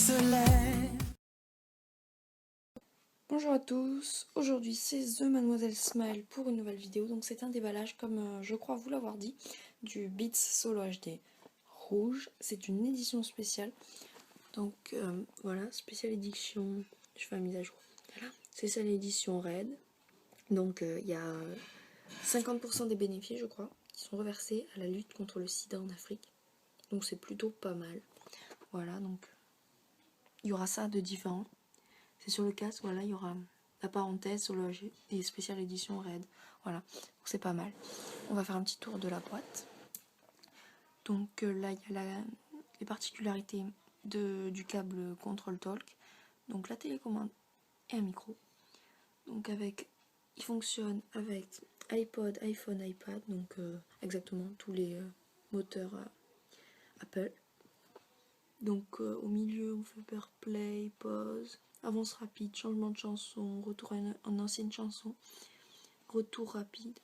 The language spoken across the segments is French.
se lève. Bonjour à tous, aujourd'hui c'est The Mademoiselle Smile pour une nouvelle vidéo. Donc c'est un déballage, comme je crois vous l'avoir dit, du Beats Solo HD rouge. C'est une édition spéciale. Donc voilà, spéciale édition, je fais la mise à jour. Voilà. C'est ça l'édition Red. Donc il y a 50% des bénéfices, je crois, qui sont reversés à la lutte contre le sida en Afrique. Donc c'est plutôt pas mal. Voilà, donc il y aura ça de différent. C'est sur le casque, voilà, il y aura la parenthèse sur le et spéciale édition Red. Voilà, donc c'est pas mal. On va faire un petit tour de la boîte. Donc là, il y a les particularités du câble Control Talk. Donc la télécommande et un micro. Donc il fonctionne avec iPod, iPhone, iPad. Donc exactement tous les moteurs Apple. Donc au milieu, on fait play, pause, avance rapide, changement de chanson, retour en ancienne chanson, retour rapide.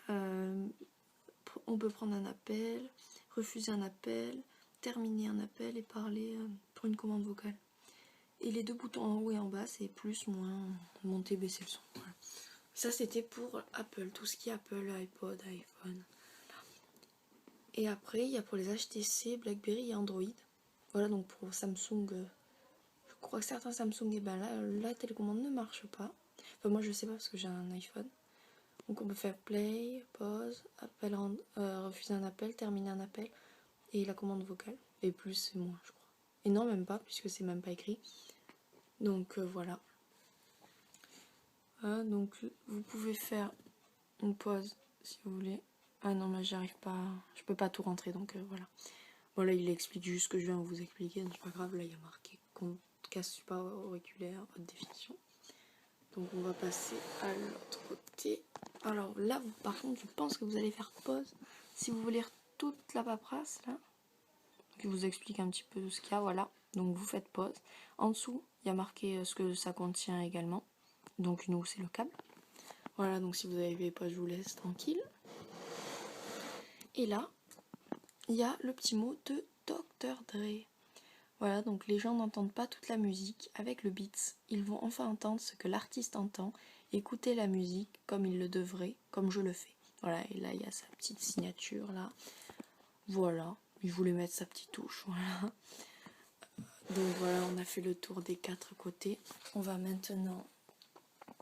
On peut prendre un appel, refuser un appel, terminer un appel et parler pour une commande vocale. Et les deux boutons en haut et en bas, c'est plus, moins, monter, baisser le son. Voilà. Ça, c'était pour Apple, tout ce qui est Apple, iPod, iPhone. Et après, il y a pour les HTC, BlackBerry et Android. Voilà, donc pour Samsung, je crois que certains Samsung, et ben là, la télécommande ne marche pas. Enfin, moi, je sais pas parce que j'ai un iPhone. Donc on peut faire play, pause, appel, refuser un appel, terminer un appel et la commande vocale. Et plus, c'est moins, je crois. Et non, même pas, puisque c'est même pas écrit. Donc voilà. Donc vous pouvez faire une pause si vous voulez. Ah non, mais j'arrive pas, je peux pas tout rentrer, donc voilà. Voilà, il explique juste ce que je viens de vous expliquer, donc c'est pas grave, là il y a marqué casse support auriculaire, haute définition. Donc on va passer à l'autre côté. Alors là, par contre, je pense que vous allez faire pause si vous voulez lire toute la paperasse là. Je vous explique un petit peu ce qu'il y a, voilà. Donc vous faites pause. En dessous, il y a marqué ce que ça contient également. Donc nous, c'est le câble. Voilà, donc si vous avez pas, je vous laisse tranquille. Et là, il y a le petit mot de Dr. Dre. Voilà, donc les gens n'entendent pas toute la musique. Avec le Beats, ils vont enfin entendre ce que l'artiste entend, écouter la musique comme il le devrait, comme je le fais. Voilà, et là il y a sa petite signature là. Voilà, il voulait mettre sa petite touche, voilà. Donc voilà, on a fait le tour des 4 côtés. On va maintenant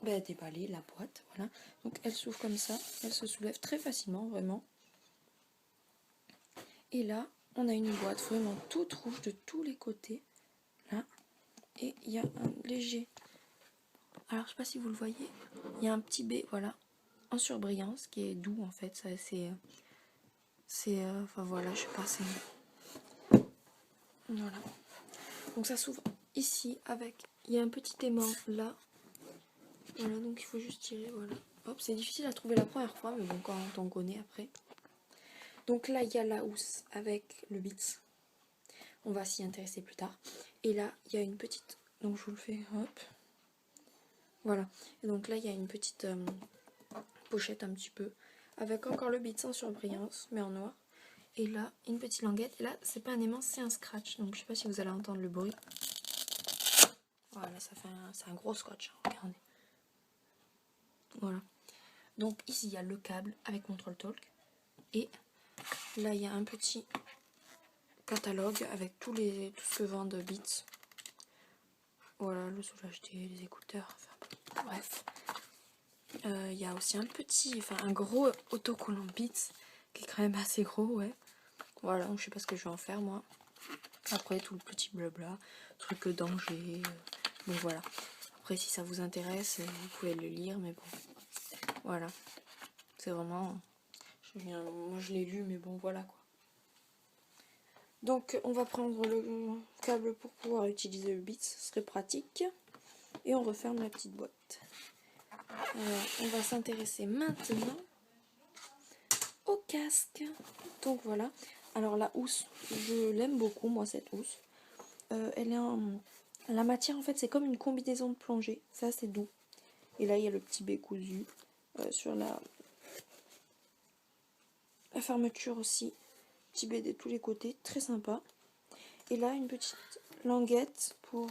déballer la boîte, voilà. Donc elle s'ouvre comme ça, elle se soulève très facilement, vraiment. Et là, on a une boîte vraiment toute rouge de tous les côtés, là. Et il y a un léger... Alors, je sais pas si vous le voyez, il y a un petit B, voilà, en surbrillance, qui est doux, en fait. Ça, enfin, voilà, je sais pas, c'est... Voilà. Donc, ça s'ouvre ici, avec... Il y a un petit aimant, là. Voilà, donc il faut juste tirer, voilà. Hop, c'est difficile à trouver la première fois, mais bon, quand on connaît après. Donc là, il y a la housse avec le Beats. On va s'y intéresser plus tard. Et là, il y a une petite... Donc, je vous le fais, hop. Voilà. Et donc là, il y a une petite pochette un petit peu. Avec encore le Beats en surbrillance, mais en noir. Et là, une petite languette. Et là, c'est pas un aimant, c'est un scratch. Donc, je sais pas si vous allez entendre le bruit. Voilà, ça fait c'est un gros scotch. Regardez. Voilà. Donc, ici, il y a le câble avec Control Talk. Et là, il y a un petit catalogue avec tout ce que vendent Beats. Voilà, le Solo HD, les écouteurs, enfin, bref. Il y a aussi un gros autocollant Beats qui est quand même assez gros, ouais. Voilà, donc je sais pas ce que je vais en faire moi. Après tout le petit blabla, truc danger, bon voilà. Après si ça vous intéresse, vous pouvez le lire, mais bon, voilà. C'est vraiment, moi je l'ai lu, mais bon voilà quoi. Donc on va prendre le câble pour pouvoir utiliser le Beats, ce serait pratique. Et on referme la petite boîte. Alors on va s'intéresser maintenant au casque. Donc voilà. Alors la housse, je l'aime beaucoup moi cette housse. Elle est la matière en fait c'est comme une combinaison de plongée. Ça c'est doux. Et là il y a le petit B cousu sur la fermeture aussi. Petit B de tous les côtés, très sympa. Et là une petite languette pour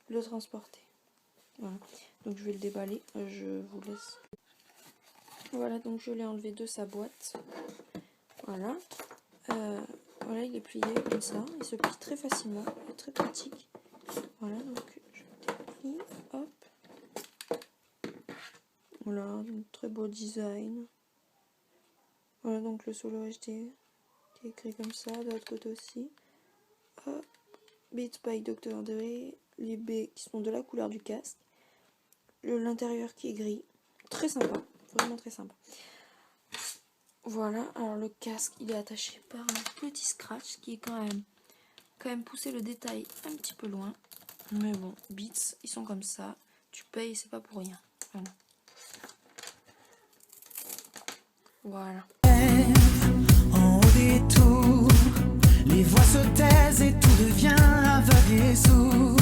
le transporter. Voilà. Donc je vais le déballer, je vous laisse. Voilà, donc je l'ai enlevé de sa boîte. Voilà. Voilà, il est plié comme ça. Il se plie très facilement, il est très pratique. Voilà, donc je déplie, hop. Voilà, un très beau design. Voilà, donc le solo HD qui est écrit comme ça, de l'autre côté aussi. Hop. Beats by Dr. Dre, les B qui sont de la couleur du casque. L'intérieur qui est gris. Très sympa, vraiment très sympa. Voilà, alors le casque il est attaché par un petit scratch qui est quand même poussé le détail un petit peu loin. Mais bon, Beats, ils sont comme ça. Tu payes, c'est pas pour rien. Voilà. Voilà. En haut des tours, les voix se taisent et tout devient aveugle et sourd.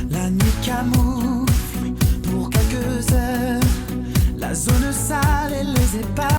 La nuit camoufle pour quelques heures la zone sale et les épaves.